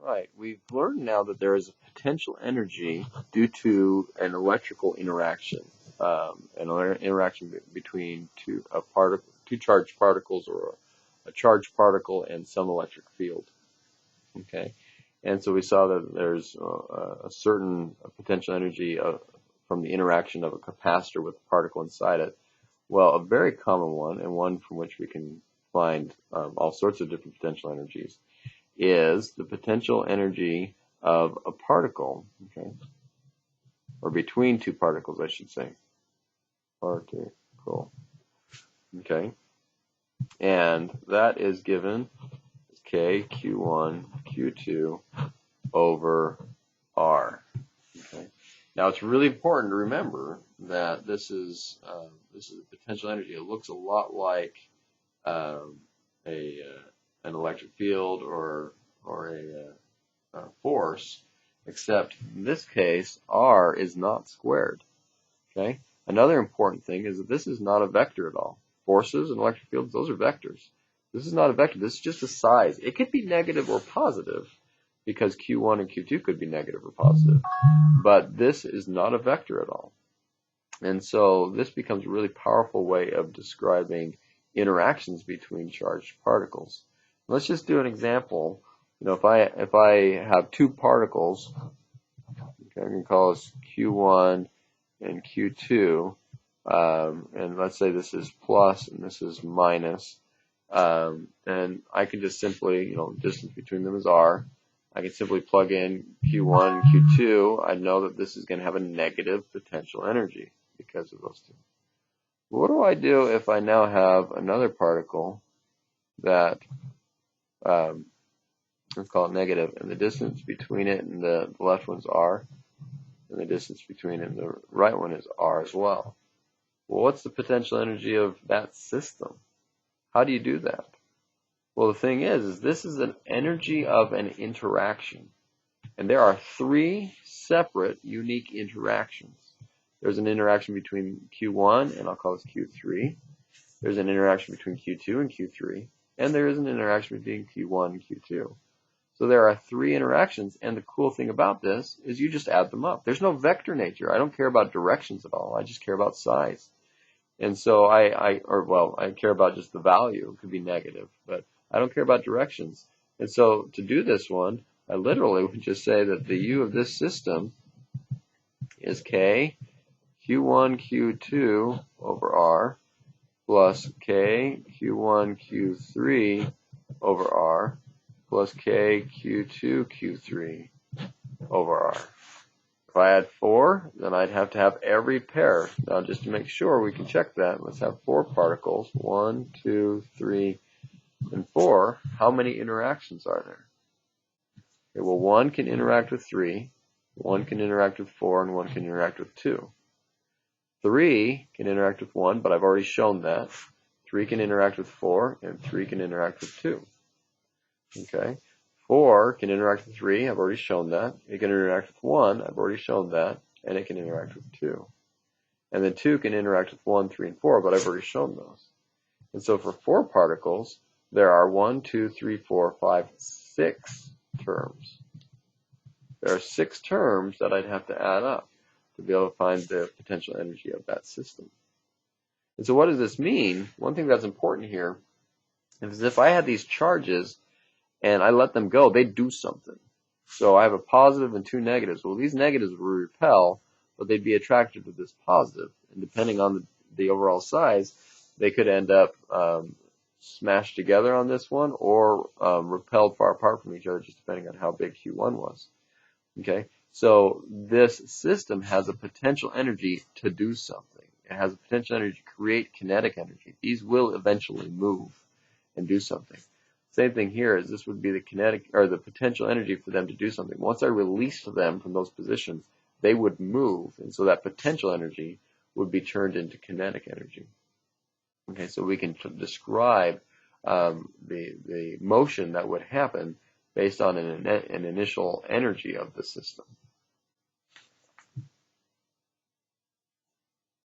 Right. We've learned now that there is a potential energy due to an electrical interaction, interaction between two charged particles, or a charged particle and some electric field. Okay. And so we saw that there's a certain potential energy from the interaction of a capacitor with a particle inside it. Well, a very common one, and one from which we can find all sorts of different potential energies, is the potential energy of a particle, okay, or between two particles, I should say. Particle, okay, and that is given as K Q1 Q2 over R. Okay. Now it's really important to remember that this is a potential energy. It looks a lot like an electric field or a force, except in this case R is not squared. Okay. Another important thing is that this is not a vector at all. Forces and electric fields, those are vectors. This is not a vector. This is just a size. It could be negative or positive, because Q1 and Q2 could be negative or positive. But this is not a vector at all. And so this becomes a really powerful way of describing interactions between charged particles. Let's just do an example. If I have two particles, okay, I can call this Q1 and Q2, and let's say this is plus and this is minus, and I can just simply, distance between them is R. I can simply plug in Q1 and Q2. I know that this is going to have a negative potential energy because of those two. What do I do if I now have another particle that, let's call it negative, and the distance between it and the left one's R, and the distance between it and the right one is R as well? Well, what's the potential energy of that system? How do you do that? Well, the thing is this is an energy of an interaction. And there are three separate unique interactions. There's an interaction between Q1, and I'll call this Q3. There's an interaction between Q2 and Q3. And there is an interaction between Q1 and Q2. So there are three interactions, and the cool thing about this is you just add them up. There's no vector nature. I don't care about directions at all. I just care about size. And so I care about just the value. It could be negative, but I don't care about directions. And so to do this one, I literally would just say that the U of this system is K Q1 Q2 over R plus K Q1 Q3 over R plus K Q2 Q3 over R. If I had 4, then I'd have to have every pair. Now, just to make sure we can check that, let's have 4 particles. 1, 2, 3, and 4. How many interactions are there? Okay, well, 1 can interact with 3, 1 can interact with 4, and 1 can interact with 2. 3 can interact with 1, but I've already shown that. 3 can interact with 4, and 3 can interact with 2. Okay. 4 can interact with 3, I've already shown that. It can interact with 1, I've already shown that. And it can interact with 2. And then 2 can interact with 1, 3, and 4, but I've already shown those. And so for 4 particles, there are 1, 2, 3, 4, 5, 6 terms. There are 6 terms that I'd have to add up to be able to find the potential energy of that system. And so what does this mean? One thing that's important here is if I had these charges and I let them go, they do something. So I have a positive and 2 negatives. Well, these negatives will repel, but they'd be attracted to this positive. And depending on the overall size, they could end up smashed together on this one, or repelled far apart from each other, just depending on how big Q1 was. Okay, so this system has a potential energy to do something. It has a potential energy to create kinetic energy. These will eventually move and do something. Same thing here, is this would be the kinetic or the potential energy for them to do something. Once I released them from those positions, they would move, and so that potential energy would be turned into kinetic energy. Okay, so we can describe the motion that would happen based on an initial energy of the system.